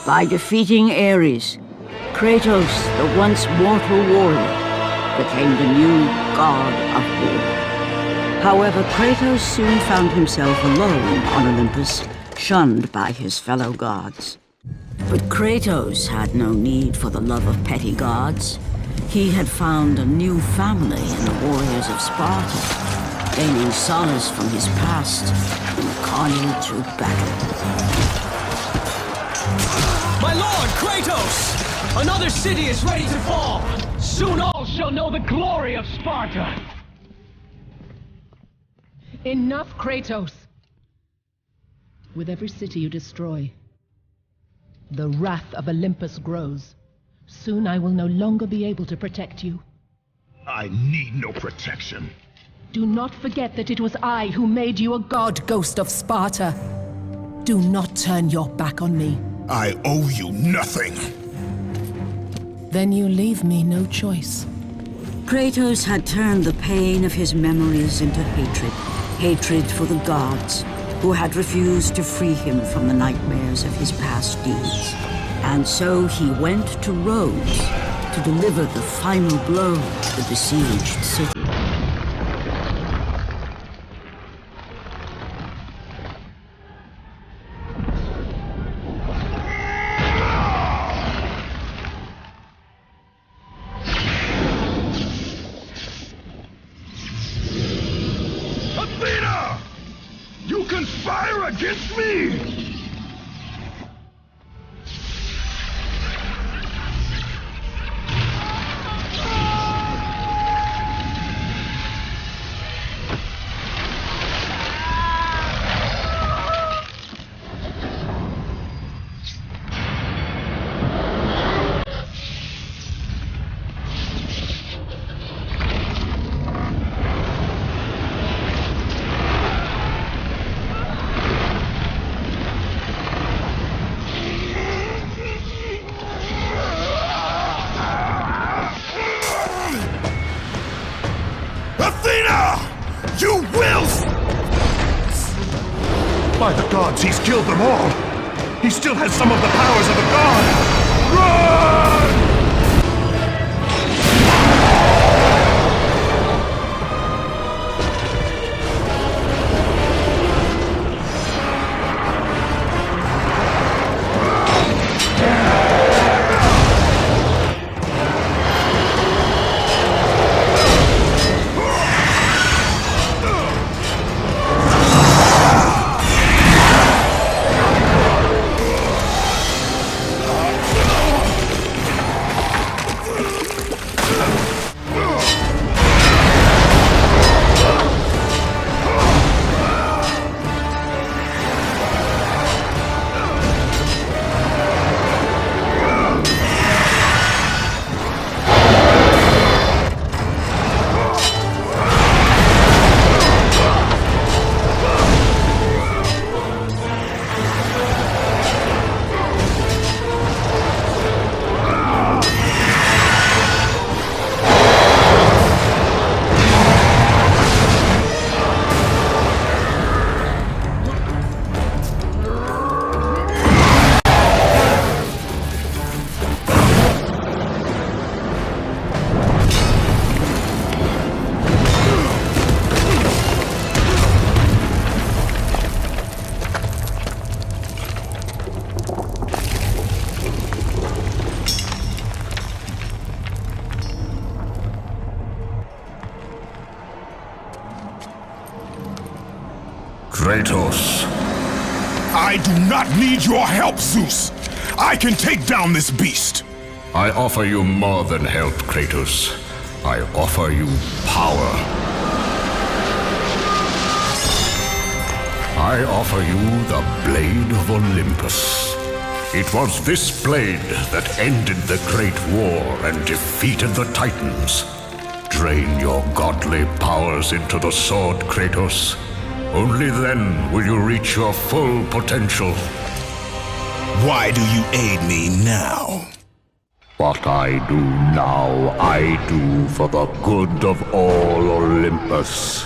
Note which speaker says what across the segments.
Speaker 1: By defeating Ares, Kratos, the once mortal warrior, became the new god of war. However, Kratos soon found himself alone on Olympus, shunned by his fellow gods. But Kratos had no need for the love of petty gods. He had found a new family in the warriors of Sparta, gaining solace from his past in the carnage of battle.
Speaker 2: My lord, Kratos! Another city is ready to fall! Soon all shall know the glory of Sparta!
Speaker 3: Enough, Kratos! With every city you destroy, the wrath of Olympus grows. Soon I will no longer be able to protect you.
Speaker 4: I need no protection.
Speaker 3: Do not forget that it was I who made you a god, Ghost of Sparta. Do not turn your back on me.
Speaker 4: I owe you nothing.
Speaker 3: Then you leave me no choice.
Speaker 1: Kratos had turned the pain of his memories into hatred. Hatred for the gods, who had refused to free him from the nightmares of his past deeds. And so he went to Rhodes to deliver the final blow to the besieged city.
Speaker 4: Athena! You conspire against me! Athena! You will! By the gods, he's killed them all! He still has some of the powers of a god! Run! Kratos. I do not need your help, Zeus. I can take down this beast.
Speaker 5: I offer you more than help, Kratos. I offer you power. I offer you the Blade of Olympus. It was this blade that ended the Great War and defeated the Titans. Drain your godly powers into the sword, Kratos. Only then will you reach your full potential.
Speaker 4: Why do you aid me now?
Speaker 5: What I do now, I do for the good of all Olympus.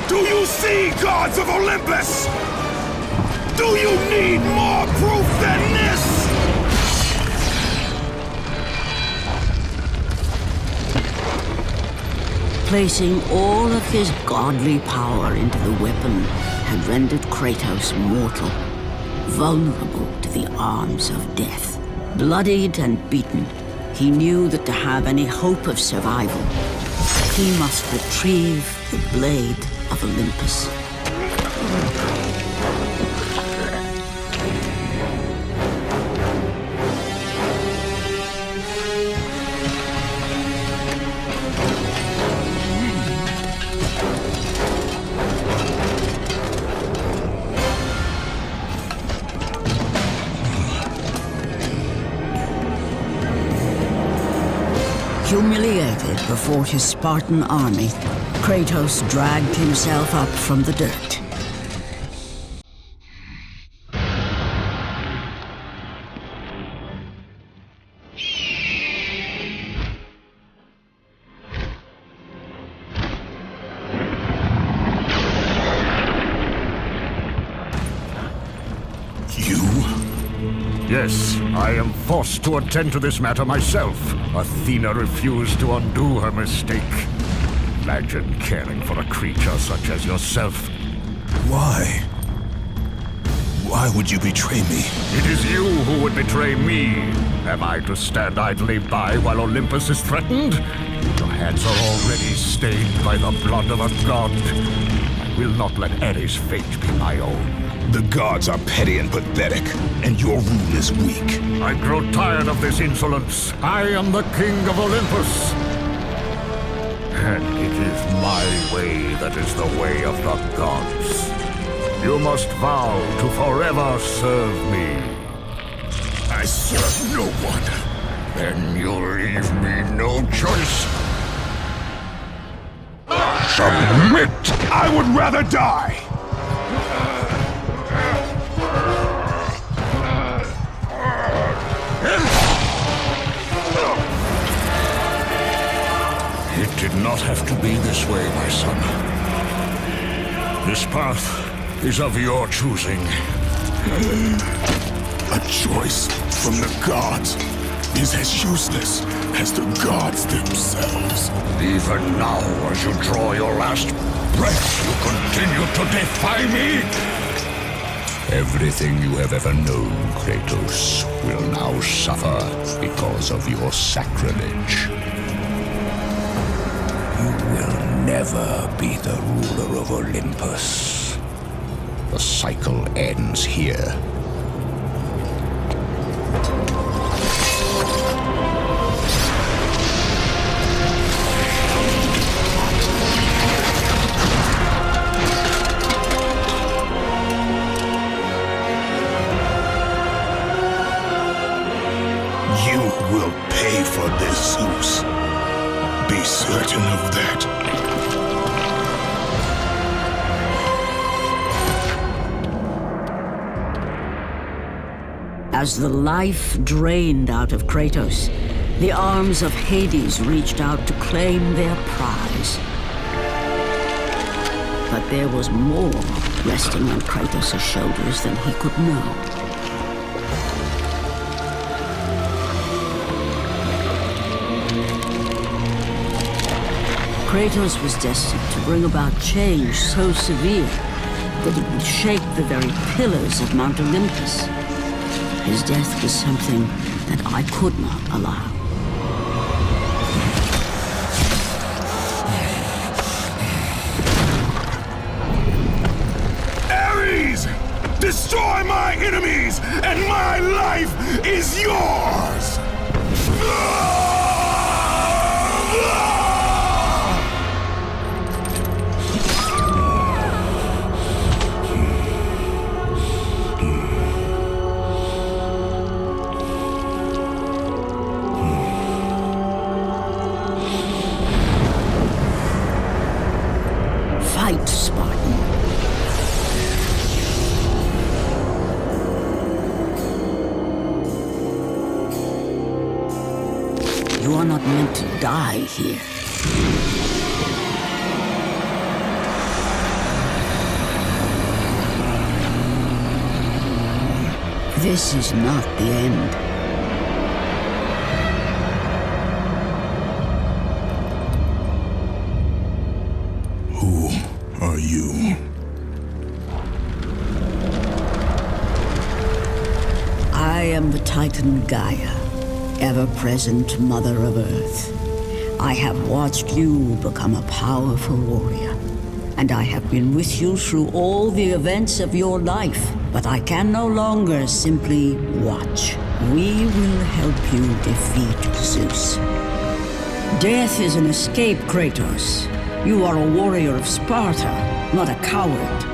Speaker 4: Do you see, gods of Olympus? Do you need more proof than this?
Speaker 1: Placing all of his godly power into the weapon had rendered Kratos mortal, vulnerable to the arms of death. Bloodied and beaten, he knew that to have any hope of survival, he must retrieve the blade of Olympus. Humiliated before his Spartan army, Kratos dragged himself up from the dirt.
Speaker 5: Yes, I am forced to attend to this matter myself. Athena refused to undo her mistake. Imagine caring for a creature such as yourself.
Speaker 4: Why? Why would you betray me?
Speaker 5: It is you who would betray me. Am I to stand idly by while Olympus is threatened? Your hands are already stained by the blood of a god. I will not let Ares' fate be my own.
Speaker 4: The gods are petty and pathetic, and your rule is weak.
Speaker 5: I grow tired of this insolence. I am the king of Olympus. And it is my way that is the way of the gods. You must vow to forever serve me.
Speaker 4: I serve no one.
Speaker 5: Then you leave me no choice.
Speaker 4: Submit! I would rather die!
Speaker 5: It did not have to be this way, my son. This path is of your choosing.
Speaker 4: A choice from the gods is as useless as the gods themselves.
Speaker 5: Even now, as you draw your last breath, you continue to defy me? Everything you have ever known, Kratos, will now suffer because of your sacrilege. You will never be the ruler of Olympus. The cycle ends here.
Speaker 4: You will pay for this, Zeus. Be certain of that.
Speaker 1: As the life drained out of Kratos, the arms of Hades reached out to claim their prize. But there was more resting on Kratos' shoulders than he could know. Kratos was destined to bring about change so severe that it would shake the very pillars of Mount Olympus. His death was something that I could not allow.
Speaker 4: Ares! Destroy my enemies, and my life is yours!
Speaker 1: Fight, Spartan. You are not meant to die here. This is not the end.
Speaker 4: Who are you?
Speaker 1: I am the Titan Gaia, ever-present Mother of Earth. I have watched you become a powerful warrior, and I have been with you through all the events of your life, but I can no longer simply watch. We will help you defeat Zeus. Death is an escape, Kratos. You are a warrior of Sparta, not a coward.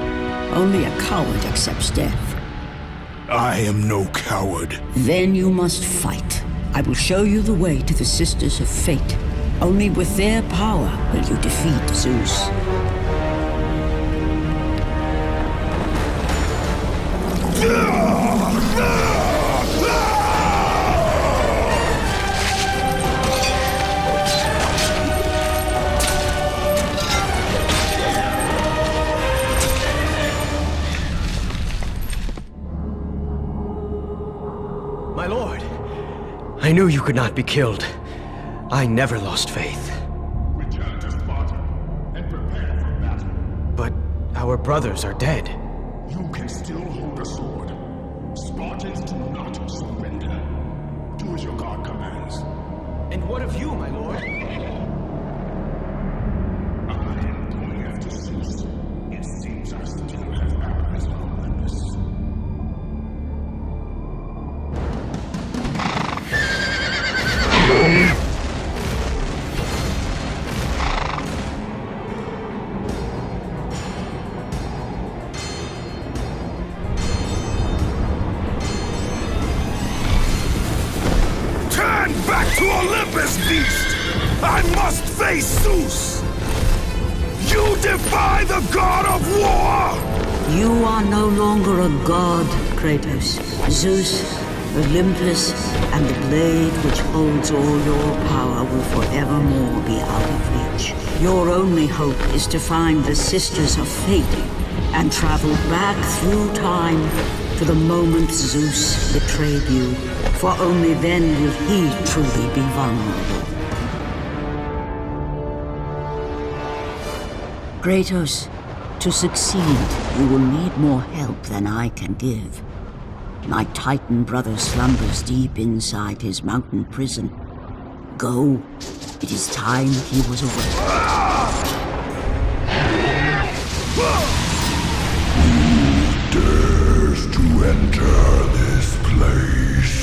Speaker 1: Only a coward accepts death.
Speaker 4: I am no coward.
Speaker 1: Then you must fight. I will show you the way to the Sisters of Fate. Only with their power will you defeat Zeus.
Speaker 2: My lord, I knew you could not be killed. I never lost faith.
Speaker 4: Return to Sparta and prepare for battle.
Speaker 2: But our brothers are dead.
Speaker 4: You can still hold a sword. Spartans do not surrender. Do as your god commands.
Speaker 2: And what of you, my lord?
Speaker 4: I am going after Zeus. It seems I still have allies on Olympus. Turn back to Olympus, beast! I must face Zeus! You defy the god of war!
Speaker 1: You are no longer a god, Kratos. Zeus, Olympus, and the blade which holds all your power will forevermore be out of reach. Your only hope is to find the Sisters of Fate and travel back through time to the moment Zeus betrayed you, for only then will he truly be vulnerable. Kratos, to succeed, you will need more help than I can give. My Titan brother slumbers deep inside his mountain prison. Go. It is time he was awake.
Speaker 4: Who dares to enter this place?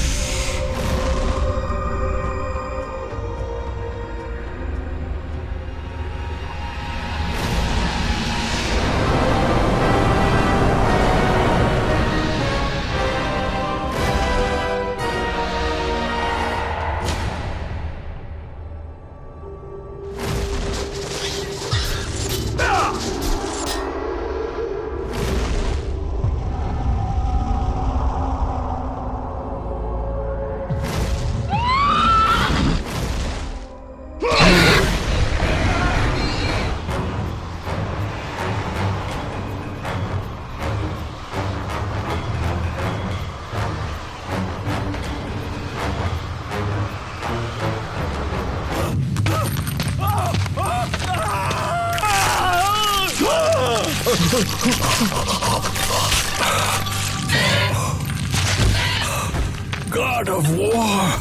Speaker 4: God of war,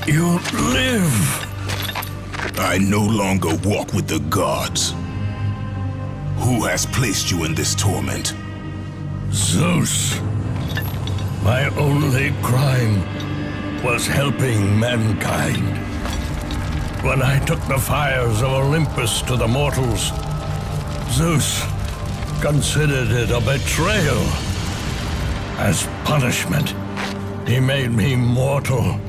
Speaker 4: you live. I no longer walk with the gods. Who has placed you in this torment?
Speaker 6: Zeus. My only crime was helping mankind. When I took the fires of Olympus to the mortals, Zeus considered it a betrayal. As punishment, he made me mortal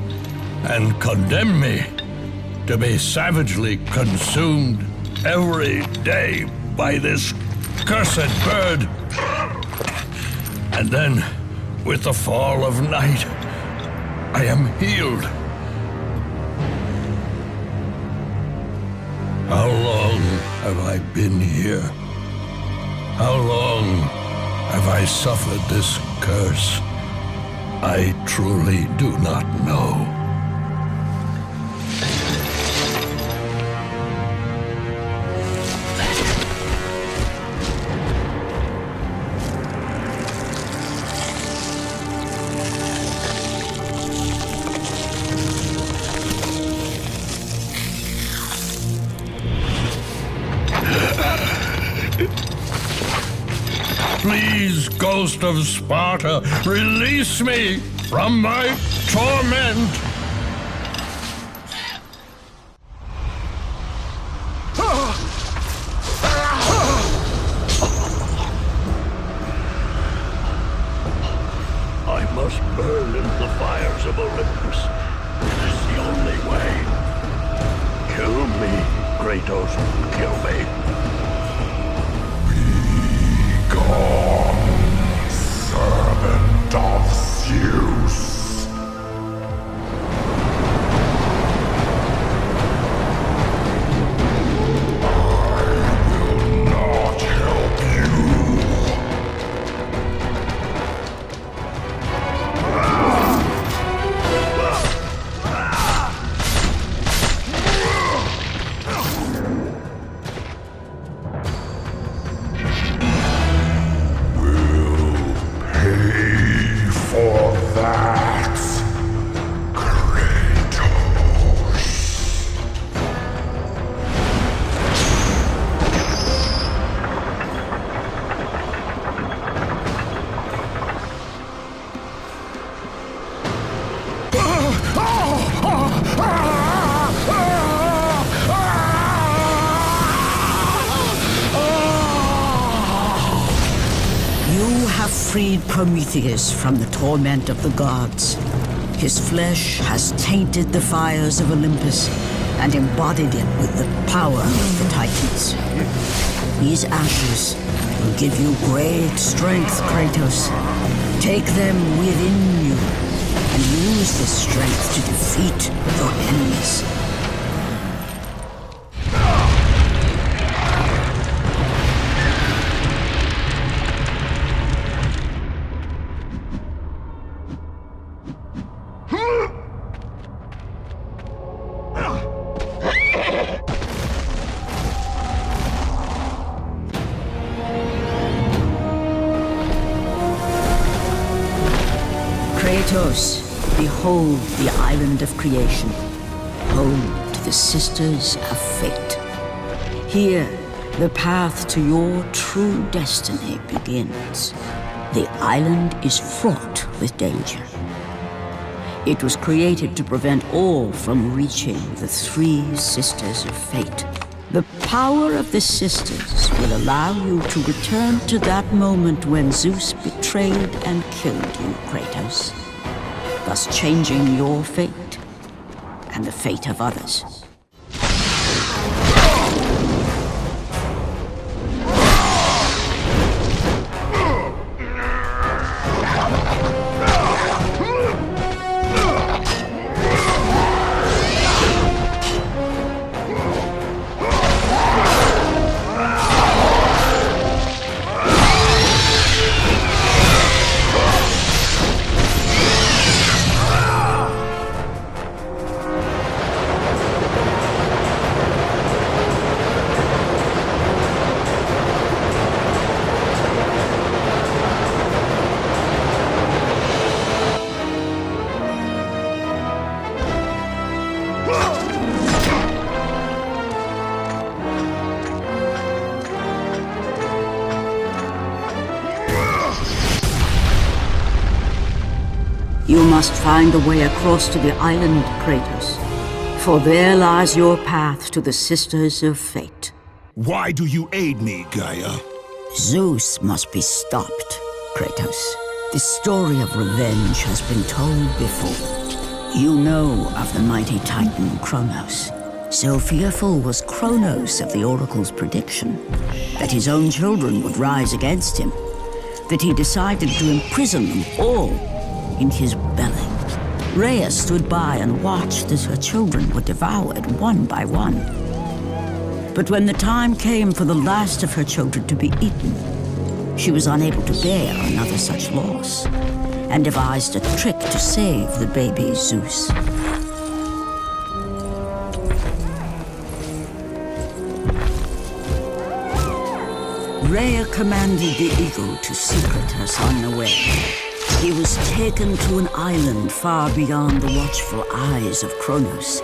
Speaker 6: and condemned me to be savagely consumed every day by this cursed bird. And then, with the fall of night, I am healed. How long have I been here? How long have I suffered this curse? I truly do not know. Please, Ghost of Sparta, release me from my torment! I must burn in the fires of Olympus. It is the only way. Kill me, Kratos. Kill me.
Speaker 4: Servant of Zeus. I will not help you. For that, Kratos.
Speaker 1: You have freed Prometheus from the torment of the gods. His flesh has tainted the fires of Olympus and embodied it with the power of the Titans. These ashes will give you great strength, Kratos. Take them within you and use this strength to defeat your enemies. Kratos, behold the island of creation, home to the Sisters of Fate. Here, the path to your true destiny begins. The island is fraught with danger. It was created to prevent all from reaching the three Sisters of Fate. The power of the Sisters will allow you to return to that moment when Zeus betrayed and killed you, Kratos, thus changing your fate and the fate of others. You must find a way across to the island, Kratos, for there lies your path to the Sisters of Fate.
Speaker 4: Why do you aid me, Gaia?
Speaker 1: Zeus must be stopped, Kratos. This story of revenge has been told before. You know of the mighty Titan Kronos. So fearful was Kronos of the Oracle's prediction that his own children would rise against him, that he decided to imprison them all in his belly. Rhea stood by and watched as her children were devoured one by one. But when the time came for the last of her children to be eaten, she was unable to bear another such loss, and devised a trick to save the baby Zeus. Rhea commanded the eagle to secret her son away. He was taken to an island far beyond the watchful eyes of Kronos.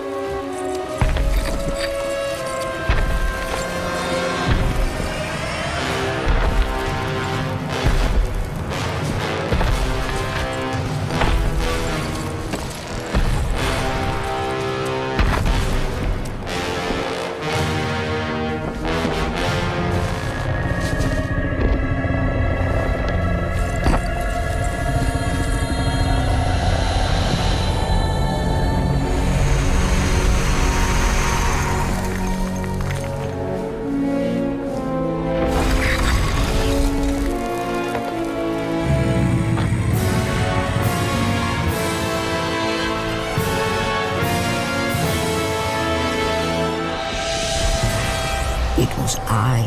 Speaker 1: It was I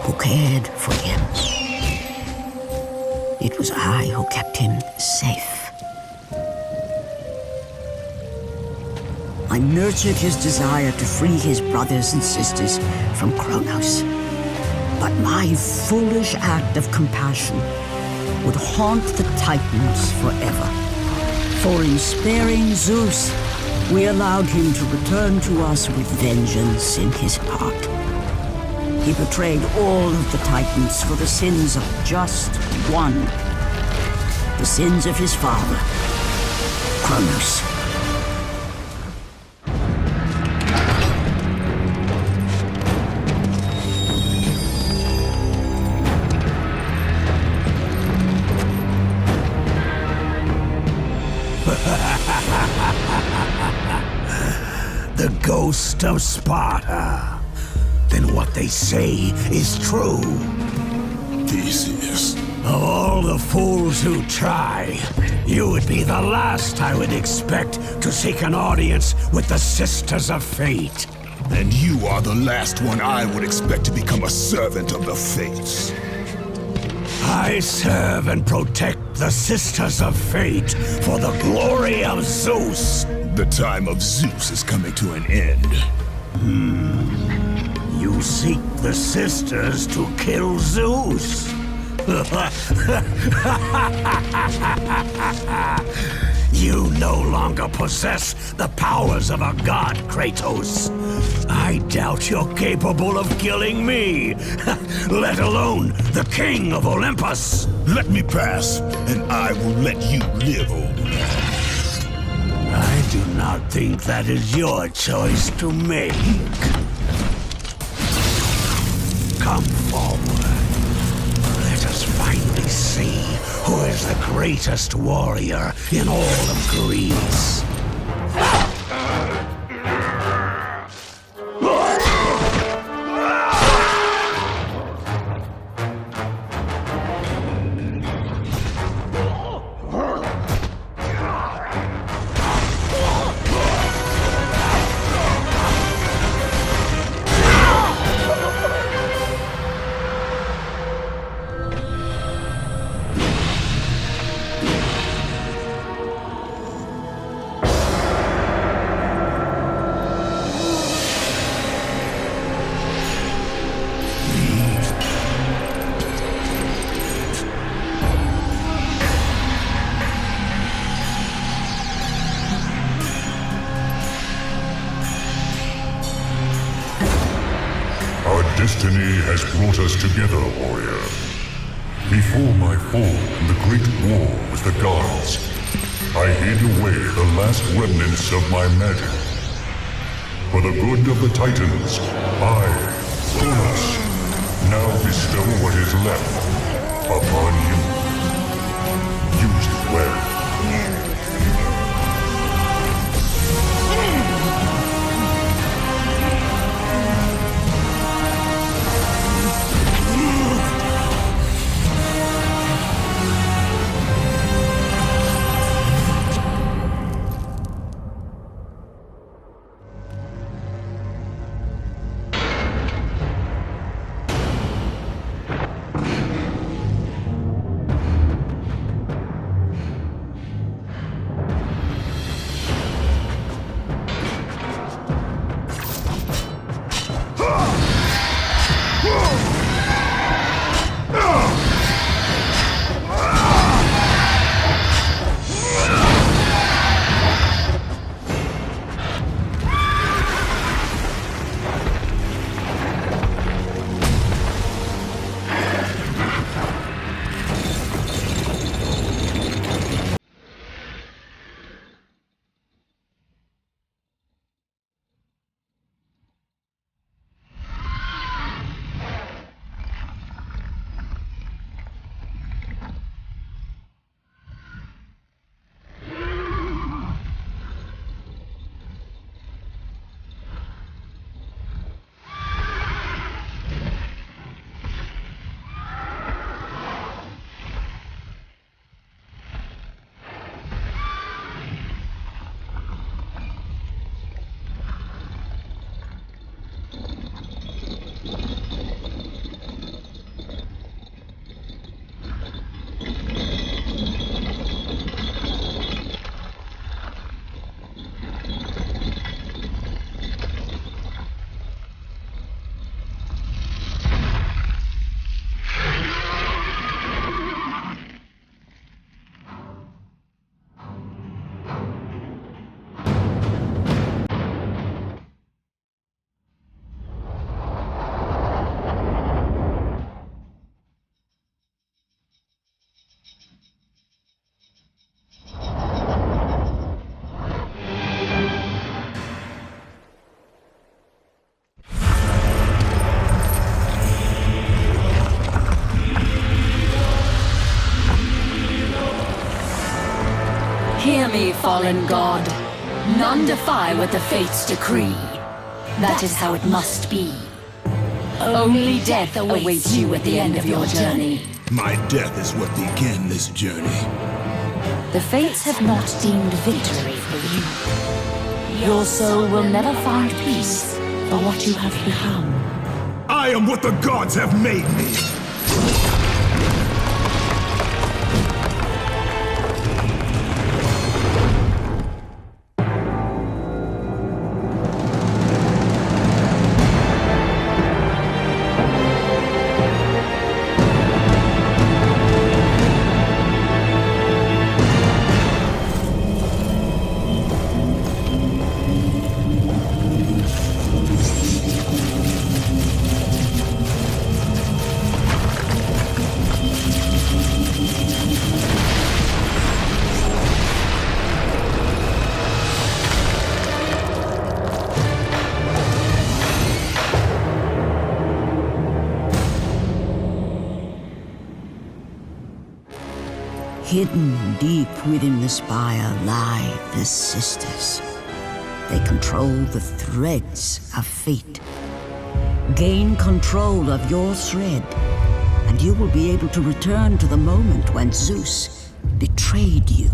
Speaker 1: who cared for him. It was I who kept him safe. I nurtured his desire to free his brothers and sisters from Kronos. But my foolish act of compassion would haunt the Titans forever. For in sparing Zeus, we allowed him to return to us with vengeance in his heart. He betrayed all of the Titans for the sins of just one. The sins of his father, Kronos.
Speaker 6: The ghost of Sparta. Then what they say is true.
Speaker 4: Theseus.
Speaker 6: Of all the fools who try, you would be the last I would expect to seek an audience with the Sisters of Fate.
Speaker 4: And you are the last one I would expect to become a servant of the Fates.
Speaker 6: I serve and protect the Sisters of Fate for the glory of Zeus.
Speaker 4: The time of Zeus is coming to an end.
Speaker 6: You seek the sisters to kill Zeus. You no longer possess the powers of a god, Kratos. I doubt you're capable of killing me, let alone the king of Olympus.
Speaker 4: Let me pass, and I will let you live, old man.
Speaker 6: I do not think that is your choice to make. Come forward. Let us finally see who is the greatest warrior in all of Greece.
Speaker 5: Destiny has brought us together, warrior. Before my fall in the great war with the gods, I hid away the last remnants of my magic. For the good of the Titans, I, Kronos, now bestow what is left upon you. Use it well.
Speaker 7: me, fallen god. None defy what the fates decree. That is how it must be. Only death awaits you at the end of your journey.
Speaker 4: My death is what began this journey.
Speaker 7: The fates have not deemed victory for you. Your soul will never find peace for what you have become.
Speaker 4: I am what the gods have made me!
Speaker 1: Hidden deep within the spire lie the sisters. They control the threads of fate. Gain control of your thread, and you will be able to return to the moment when Zeus betrayed you.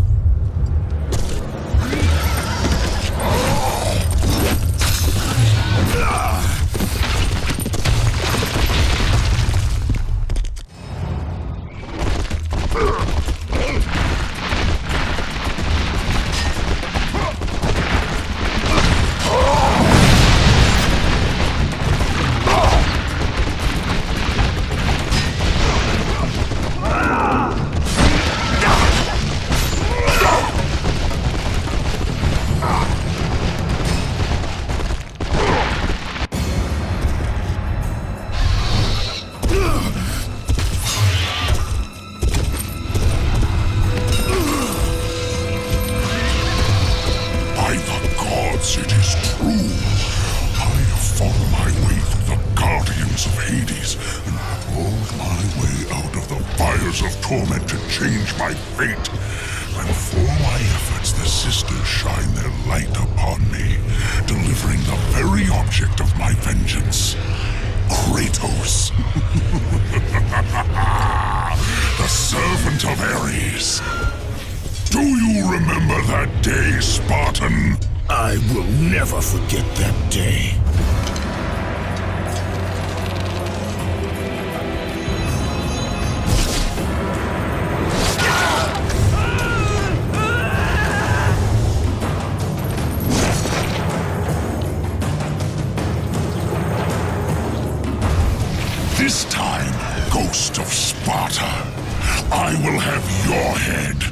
Speaker 4: Kratos. The servant of Ares. Do you remember that day, Spartan?
Speaker 6: I will never forget that day.
Speaker 4: This time, Ghost of Sparta, I will have your head.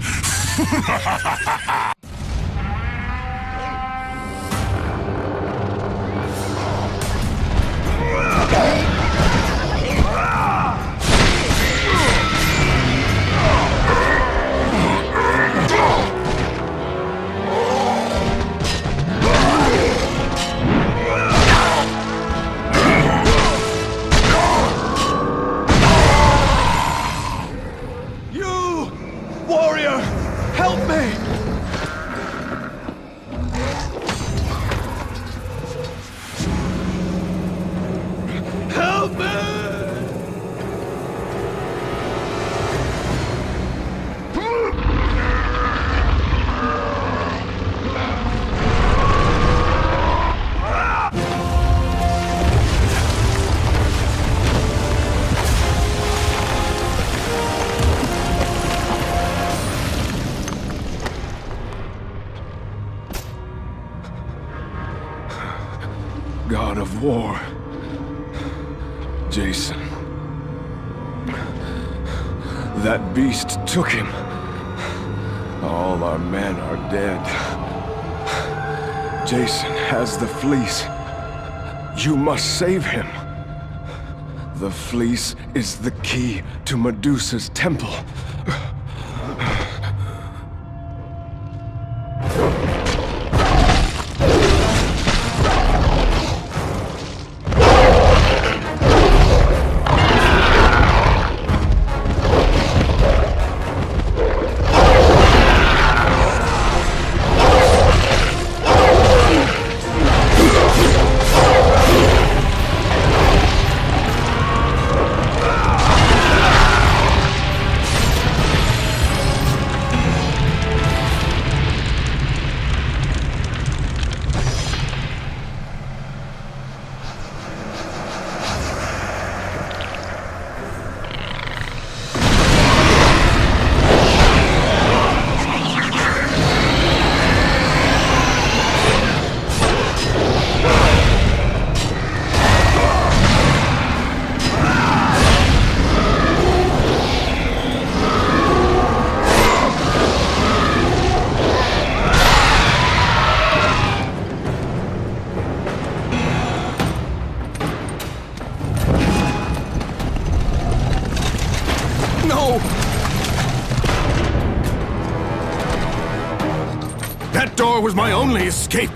Speaker 8: God of war, Jason. That beast took him. All our men are dead. Jason has the fleece. You must save him. The fleece is the key to Medusa's temple. No! That door was my only escape!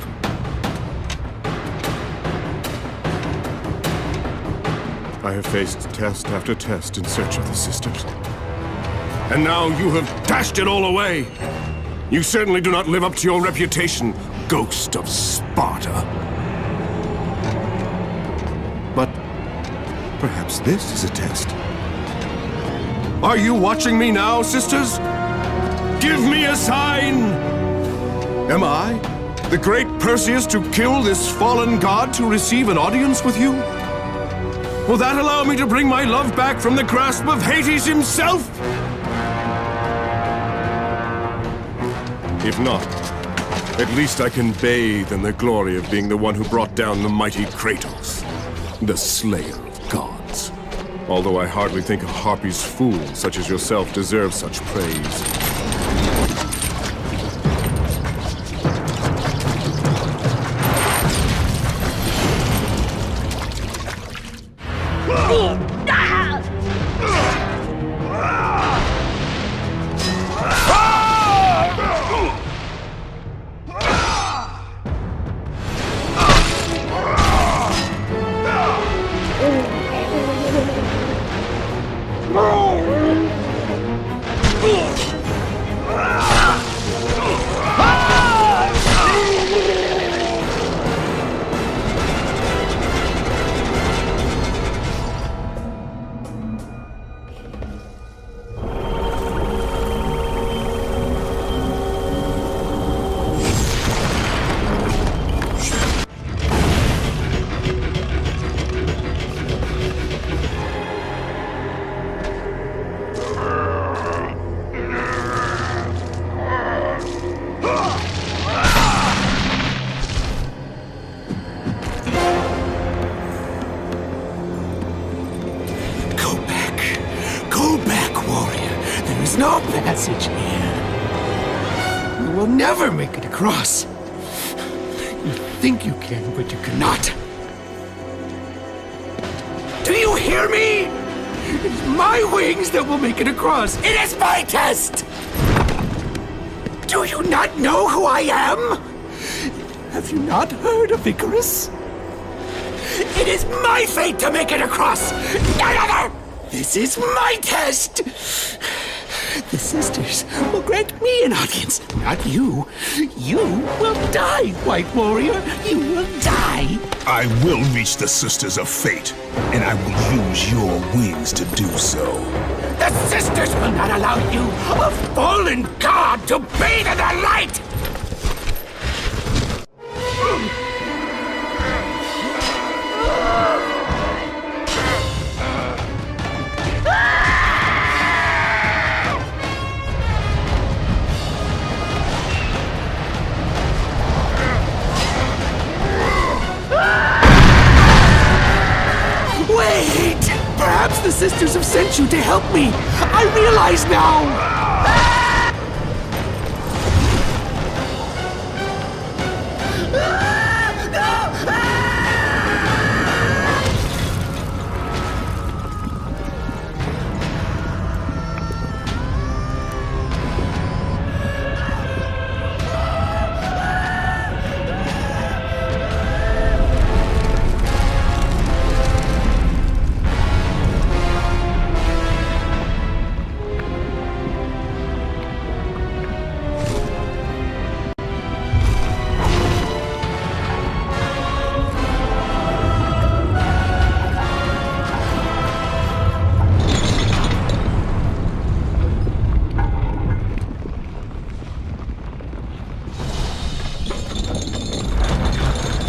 Speaker 8: I have faced test after test in search of the sisters. And now you have dashed it all away! You certainly do not live up to your reputation, ghost of Sparta. But perhaps this is a test. Are you watching me now, sisters? Give me a sign! Am I, the great Perseus, to kill this fallen god to receive an audience with you? Will that allow me to bring my love back from the grasp of Hades himself? If not, at least I can bathe in the glory of being the one who brought down the mighty Kratos, the slayer of gods. Although I hardly think a Harpy's fool such as yourself deserves such praise.
Speaker 6: No passage here. You will never make it across. You think you can, but you cannot. Do you hear me? It is my wings that will make it across. It is my test! Do you not know who I am? Have you not heard of Icarus? It is my fate to make it across! None other! This is my test! The sisters will grant me an audience, not you. You will die, White Warrior. You will die.
Speaker 4: I will reach the Sisters of Fate, and I will use your wings to do so.
Speaker 6: The sisters will not allow you, a fallen god, to bathe in their light! Wait! Perhaps the sisters have sent you to help me! I realize now!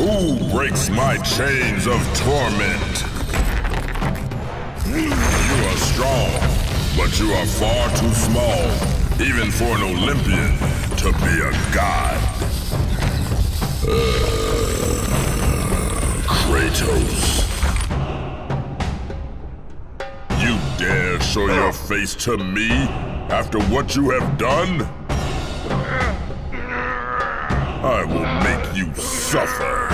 Speaker 4: Who breaks my chains of torment? You are strong, but you are far too small, even for an Olympian to be a god. Kratos. You dare show your face to me after what you have done? I will make you suffer,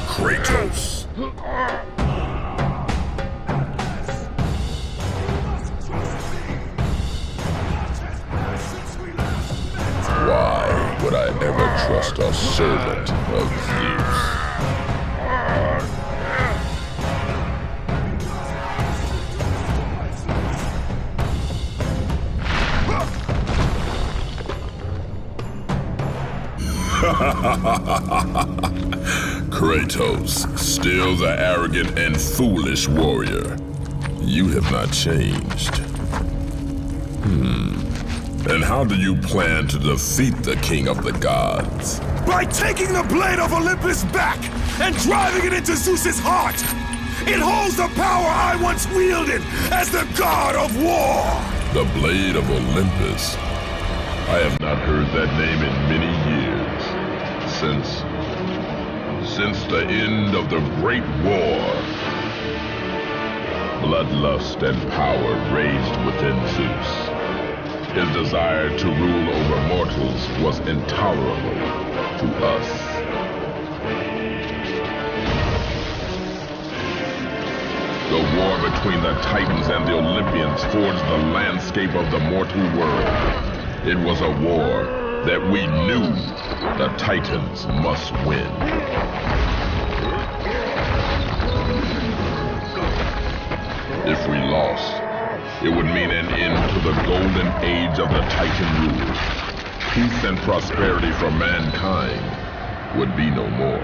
Speaker 4: Kratos. trust a servant of Zeus. Kratos, still the arrogant and foolish warrior. You have not changed. And how do you plan to defeat the king of the gods?
Speaker 6: By taking the blade of Olympus back and driving it into Zeus's heart! It holds the power I once wielded as the god of war!
Speaker 4: The blade of Olympus? I have not heard that name in many years. Since the end of the Great War. Bloodlust and power raged within Zeus. His desire to rule over mortals was intolerable to us. The war between the Titans and the Olympians forged the landscape of the mortal world. It was a war that we knew the Titans must win. If we lost, it would mean an end to the golden age of the Titan rule. Peace and prosperity for mankind would be no more.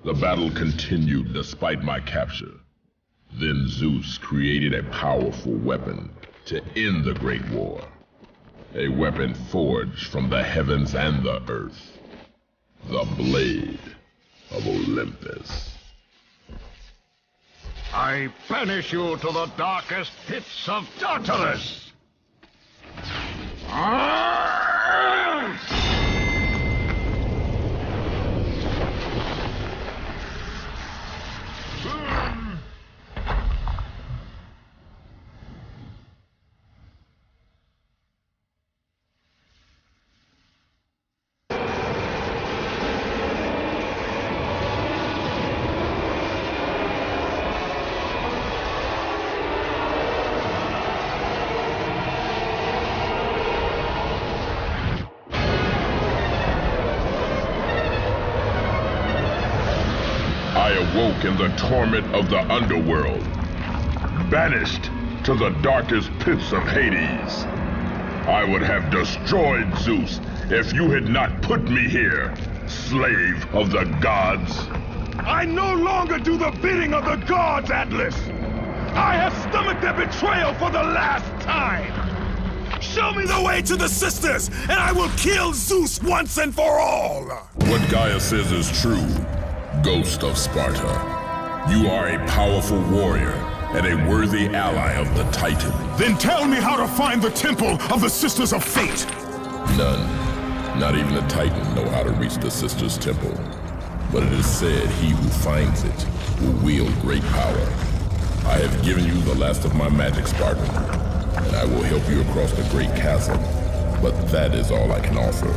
Speaker 4: The battle continued despite my capture. Then Zeus created a powerful weapon to end the Great War. A weapon forged from the heavens and the earth. The Blade of Olympus.
Speaker 6: I banish you to the darkest pits of Tartarus!
Speaker 4: Awoke in the torment of the underworld, banished to the darkest pits of Hades. I would have destroyed Zeus if you had not put me here, slave of the gods.
Speaker 6: I no longer do the bidding of the gods, Atlas! I have stomached their betrayal for the last time! Show me the way to the sisters, and I will kill Zeus once and for all!
Speaker 4: What Gaia says is true. Ghost of Sparta, you are a powerful warrior and a worthy ally of the Titan.
Speaker 6: Then tell me how to find the temple of the Sisters of Fate!
Speaker 4: None, not even a Titan, know how to reach the Sisters' Temple. But it is said he who finds it will wield great power. I have given you the last of my magic, Spartan, and I will help you across the great chasm. But that is all I can offer.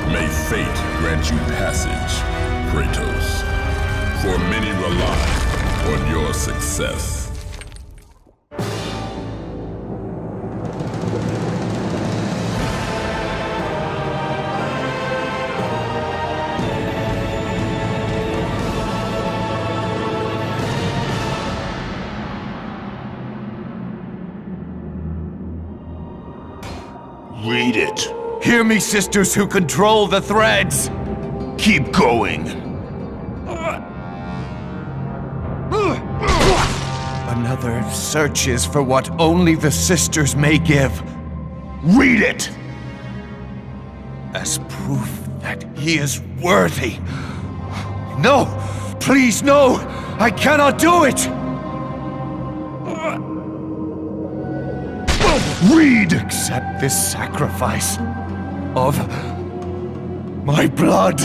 Speaker 4: May fate grant you passage, Kratos. for many rely on your success.
Speaker 6: Read it.
Speaker 9: Hear me, sisters who control the threads!
Speaker 6: Keep going.
Speaker 9: Another searches for what only the sisters may give.
Speaker 6: Read it!
Speaker 9: As proof that he is worthy. No! Please, no! I cannot do it!
Speaker 6: Read!
Speaker 9: Accept this sacrifice of my blood.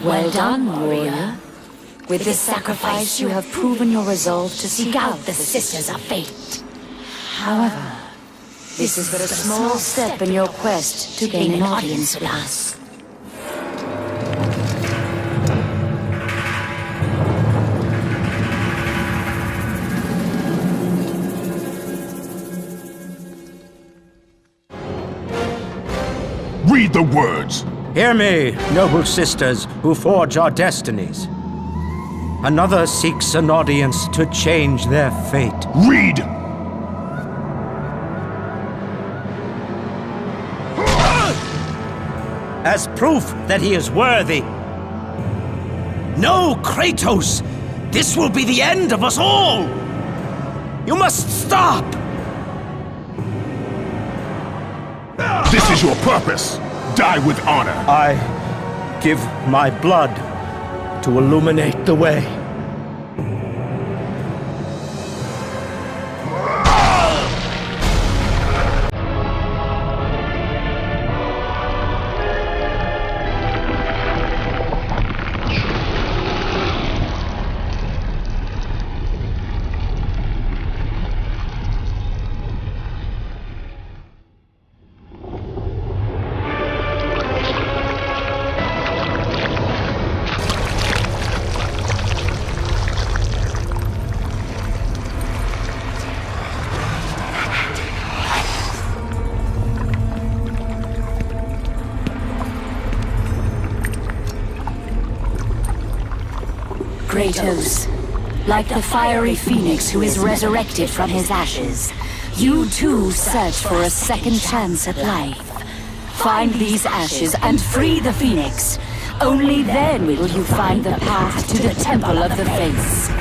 Speaker 7: Well done, warrior. With this sacrifice, you have proven your resolve to seek out the Sisters of Fate. However, this is but a small step in your quest to gain an audience with us.
Speaker 6: Read the words!
Speaker 10: Hear me, noble sisters who forge our destinies. Another seeks an audience to change their fate.
Speaker 6: Read!
Speaker 10: As proof that he is worthy. No, Kratos! This will be the end of us all! You must stop!
Speaker 6: This is your purpose! Die with honor!
Speaker 10: I give my blood to illuminate the way.
Speaker 7: Kratos, like the fiery phoenix who is resurrected from his ashes, you too search for a second chance at life. Find these ashes and free the phoenix. Only then will you find the path to the Temple of the Fates.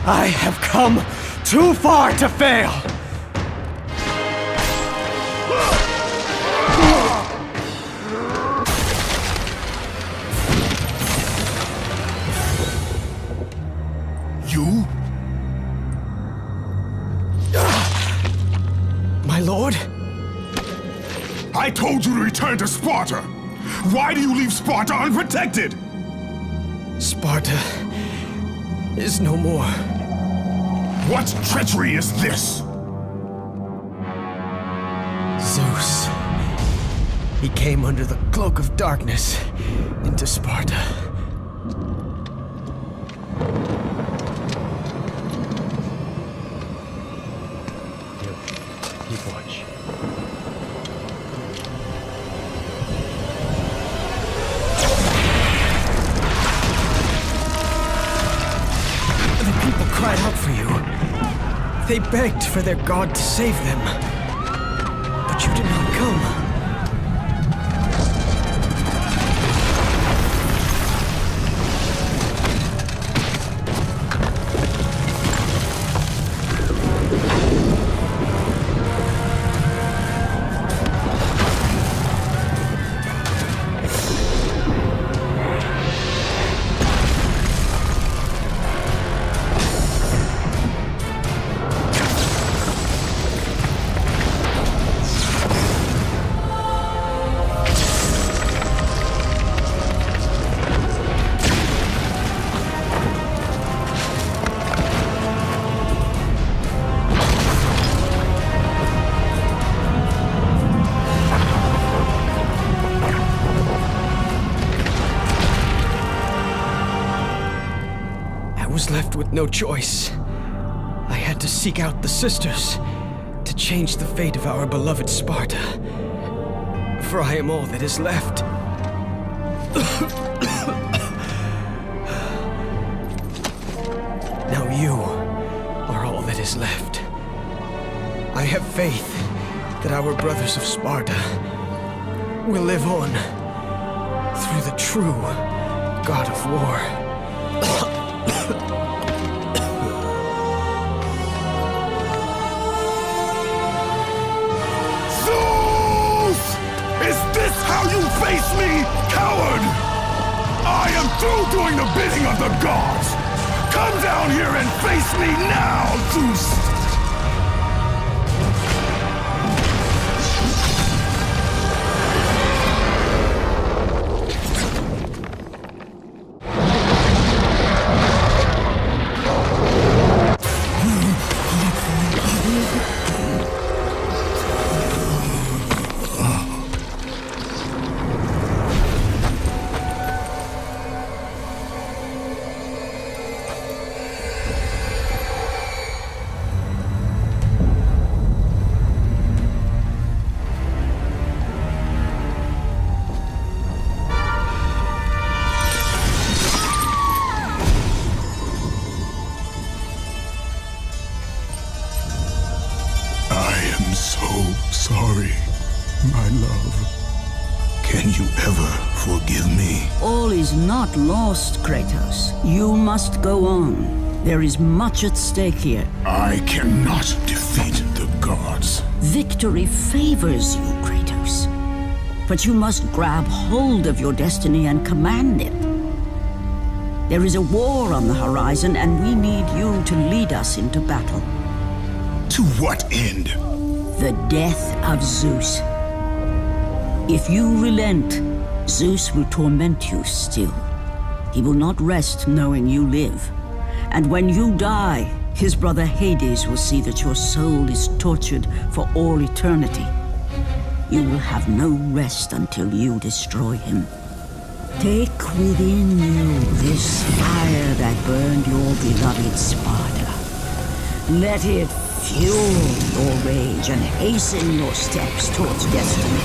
Speaker 6: I have come too far to fail!
Speaker 8: You?
Speaker 6: My lord?
Speaker 8: I told you to return to Sparta! Why do you leave Sparta unprotected?
Speaker 6: Sparta is no more.
Speaker 8: What treachery is this?
Speaker 6: Zeus. He came under the cloak of darkness into Sparta.
Speaker 10: Keep watch.
Speaker 6: The people cried out for you. They begged for their god to save them. But you did not come. Left with no choice. I had to seek out the sisters to change the fate of our beloved Sparta. For I am all that is left. Now you are all that is left. I have faith that our brothers of Sparta will live on through the true God of War.
Speaker 8: Is this how you face me, coward? I am through doing the bidding of the gods! Come down here and face me now, Zeus! Sorry, my love. Can you ever forgive me?
Speaker 1: All is not lost, Kratos. You must go on. There is much at stake here.
Speaker 8: I cannot defeat the gods.
Speaker 1: Victory favors you, Kratos. But you must grab hold of your destiny and command it. There is a war on the horizon, and we need you to lead us into battle.
Speaker 8: To what end?
Speaker 1: The death of Zeus. If you relent, Zeus will torment you still. He will not rest knowing you live. And when you die, his brother Hades will see that your soul is tortured for all eternity. You will have no rest until you destroy him. Take within you this fire that burned your beloved Sparta. Let it fuel your rage and hasten your steps towards destiny.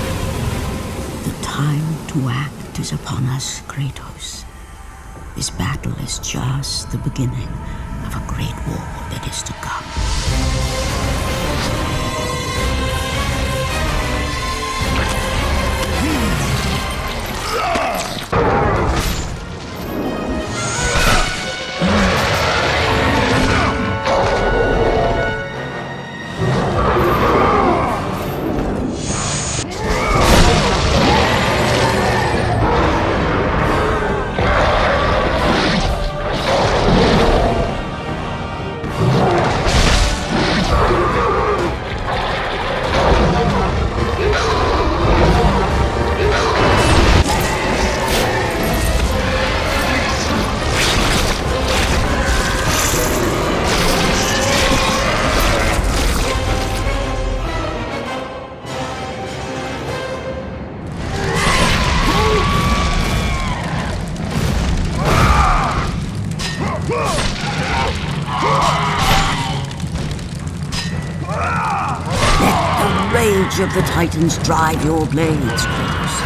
Speaker 1: The time to act is upon us, Kratos. This battle is just the beginning of a great war that is to come. Let the rage of the Titans drive your blades, Kratos.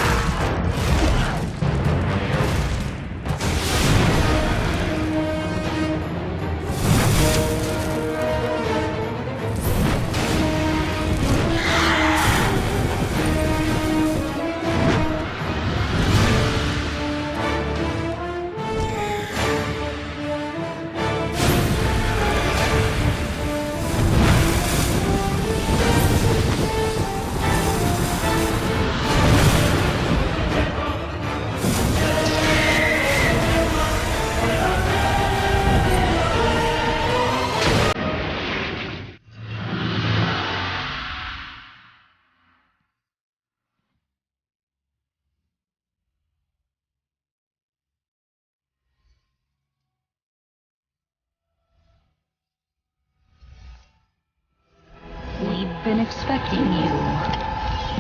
Speaker 7: Been expecting you.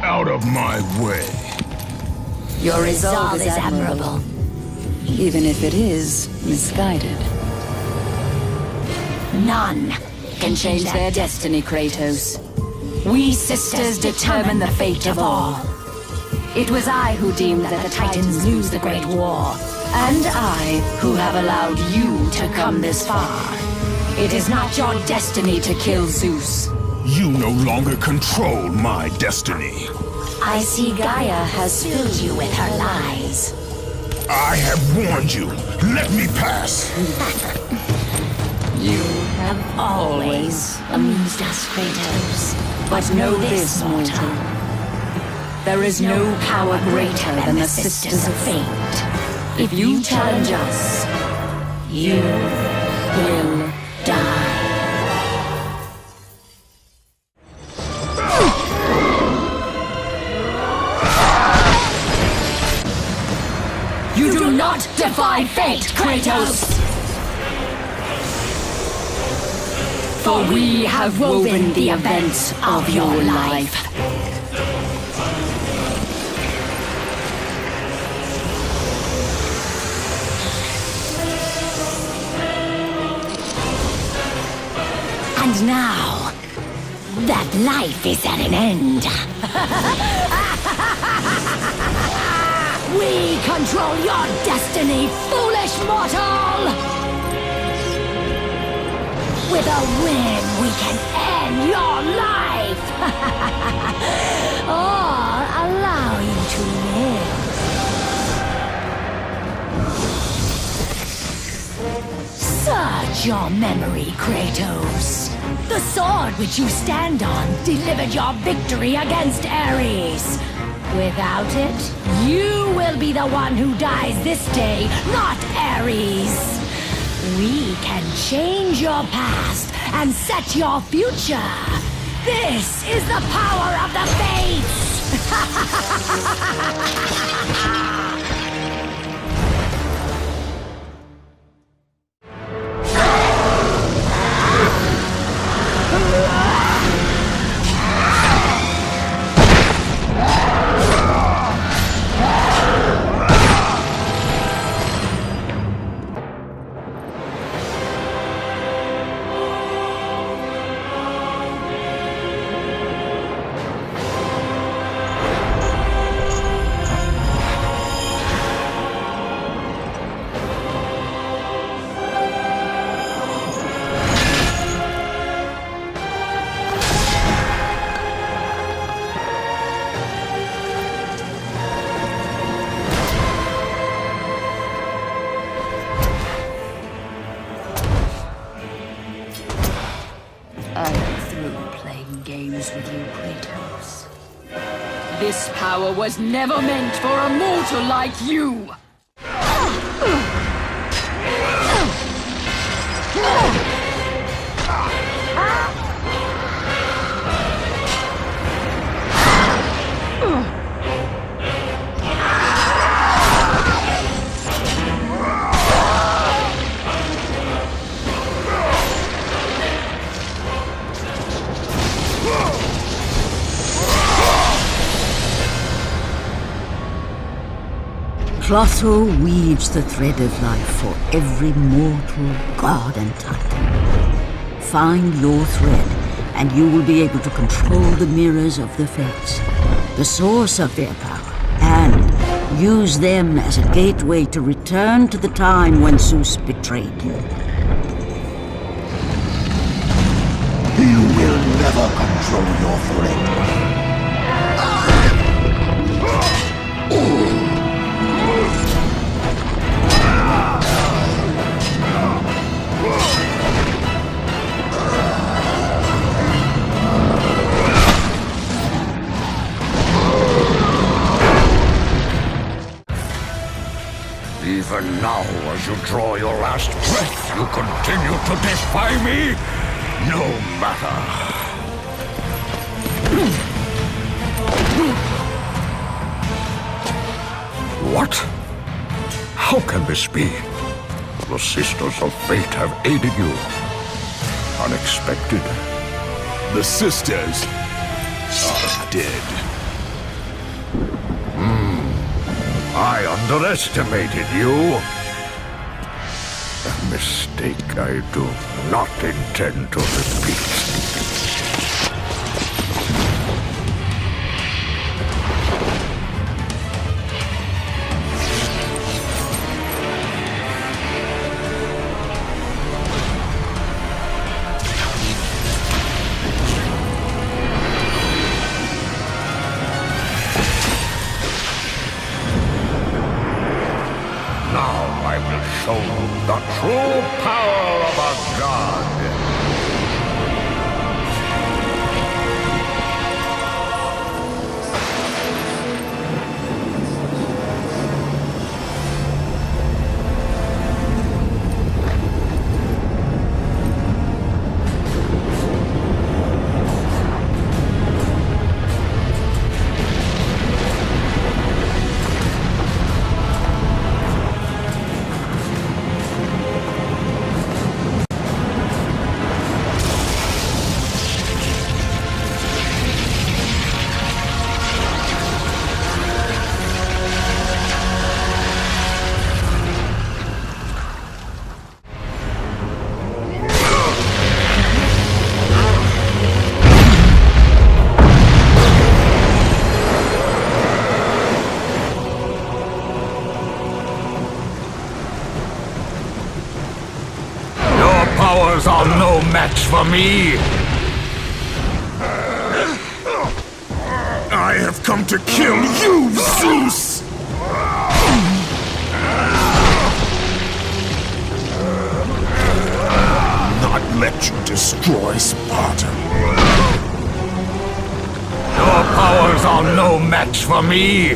Speaker 9: Out of my way.
Speaker 7: Your resolve is admirable, even if it is misguided. None can change their destiny, Kratos. We sisters determine the fate of all. It was I who deemed that the Titans lose the Great War, and I who have allowed you to come this far. It is not your destiny to kill Zeus.
Speaker 9: You no longer control my destiny.
Speaker 7: I see Gaia has filled you with her lies.
Speaker 9: I have warned you. Let me pass.
Speaker 7: You have always amused us, Kratos. But know this, mortal. There is no power greater than the Sisters of Fate. If you challenge us, you will die. You do not defy fate, Kratos! For we have woven the events of your life. And now, that life is at an end. We control your destiny, foolish mortal! With a win, we can end your life! Or allow you to live. Search your memory, Kratos. The sword which you stand on delivered your victory against Ares. Without it, you will be the one who dies this day, not Ares. We can change your past and set your future. This is the power of the Fates! With you, Kratos. This power was never meant for a mortal like you!
Speaker 1: Clotho weaves the thread of life for every mortal, god and titan. Find your thread, and you will be able to control the mirrors of the fates, the source of their power, and use them as a gateway to return to the time when Zeus betrayed you.
Speaker 6: You will never control your thread. Even now, as you draw your last breath, you continue to defy me? No matter. What? How can this be? The Sisters of Fate have aided you. Unexpected.
Speaker 8: The sisters are dead.
Speaker 6: I underestimated you. A mistake I do not intend to repeat. Show the true power of a god. Are no match for me. I have come to kill you, Zeus! Not let you destroy Spartan. Your powers are no match for me.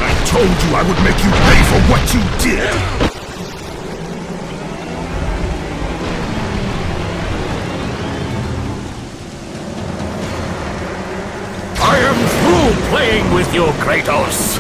Speaker 6: I told you I would make you pay for what you did! I am through playing with you, Kratos!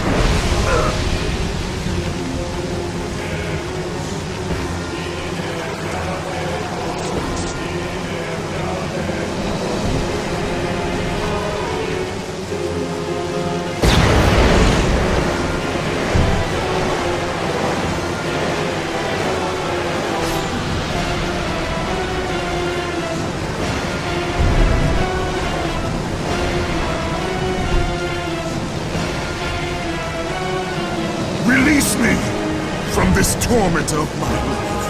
Speaker 6: Release me from this torment of my life.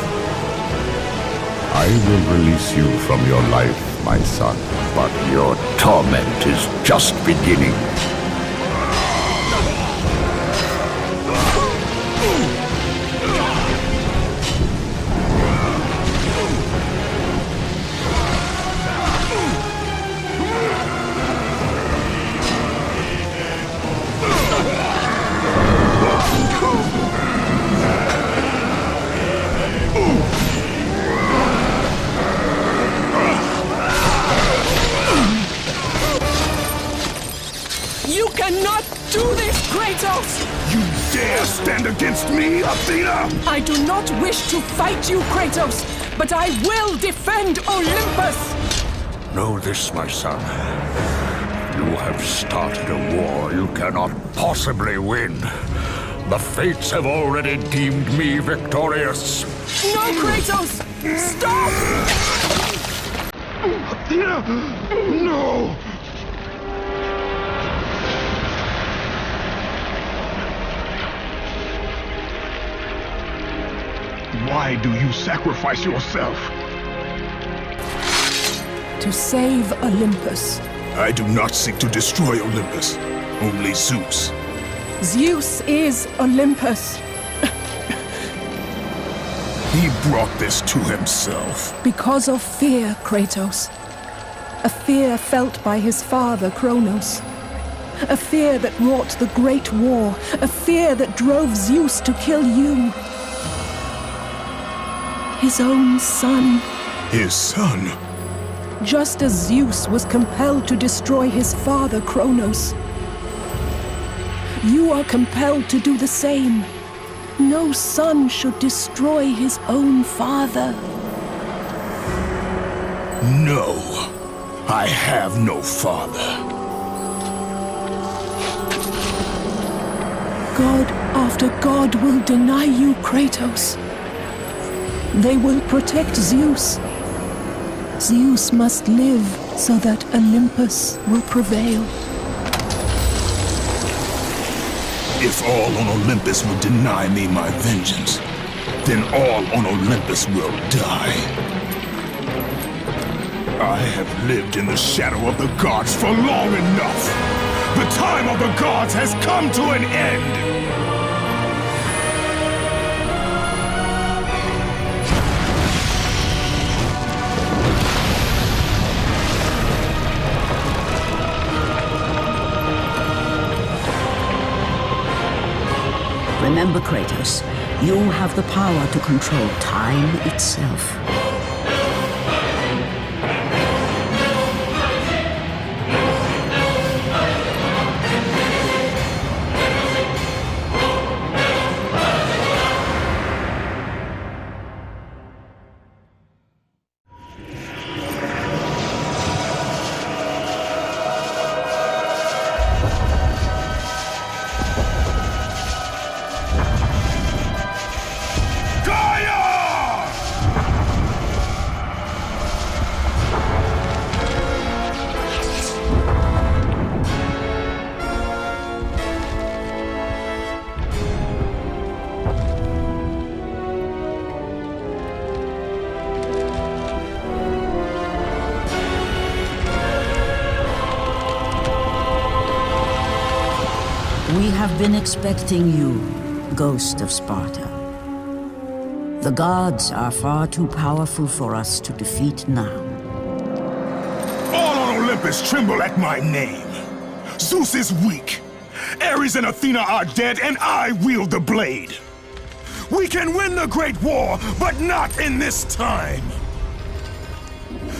Speaker 5: I will release you from your life, my son, but your torment is just beginning.
Speaker 2: You cannot do this, Kratos!
Speaker 6: You dare stand against me, Athena?
Speaker 3: I do not wish to fight you, Kratos, but I will defend Olympus!
Speaker 5: Know this, my son. You have started a war you cannot possibly win. The fates have already deemed me victorious.
Speaker 3: No, Kratos! Stop!
Speaker 6: Athena! No!
Speaker 9: Why do you sacrifice yourself?
Speaker 3: To save Olympus.
Speaker 6: I do not seek to destroy Olympus. Only Zeus.
Speaker 3: Zeus is Olympus.
Speaker 6: He brought this to himself.
Speaker 3: Because of fear, Kratos. A fear felt by his father, Kronos. A fear that wrought the Great War. A fear that drove Zeus to kill you. His own son.
Speaker 6: His son?
Speaker 3: Just as Zeus was compelled to destroy his father, Kronos. You are compelled to do the same. No son should destroy his own father.
Speaker 6: No, I have no father.
Speaker 3: God after God will deny you, Kratos. They will protect Zeus. Zeus must live so that Olympus will prevail.
Speaker 6: If all on Olympus will deny me my vengeance, then all on Olympus will die. I have lived in the shadow of the gods for long enough. The time of the gods has come to an end.
Speaker 1: Remember, Kratos, you have the power to control time itself. We have been expecting you, Ghost of Sparta. The gods are far too powerful for us to defeat now.
Speaker 6: All on Olympus tremble at my name. Zeus is weak. Ares and Athena are dead, and I wield the blade. We can win the Great War, but not in this time.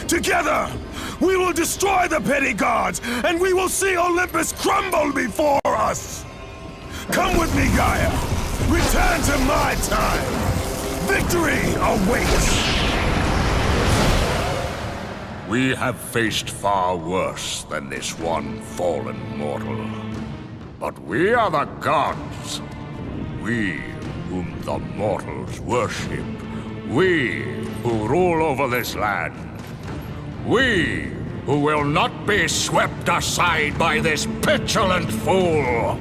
Speaker 6: Together, we will destroy the petty gods, and we will see Olympus crumble before us. Come with me, Gaia. Return to my time. Victory awaits.
Speaker 5: We have faced far worse than this one fallen mortal. But we are the gods. We whom the mortals worship. We who rule over this land. We who will not be swept aside by this petulant fool.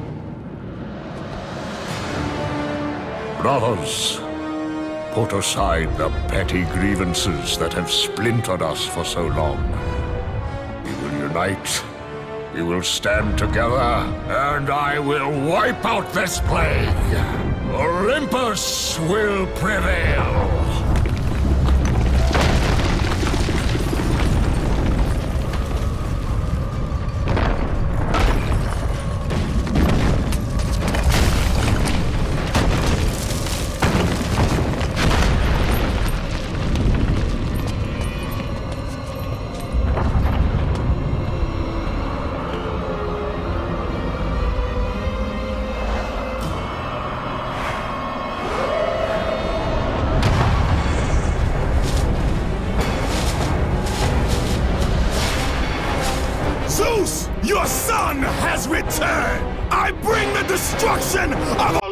Speaker 5: Brothers, put aside the petty grievances that have splintered us for so long. We will unite, we will stand together, and I will wipe out this plague. Olympus will prevail.
Speaker 8: of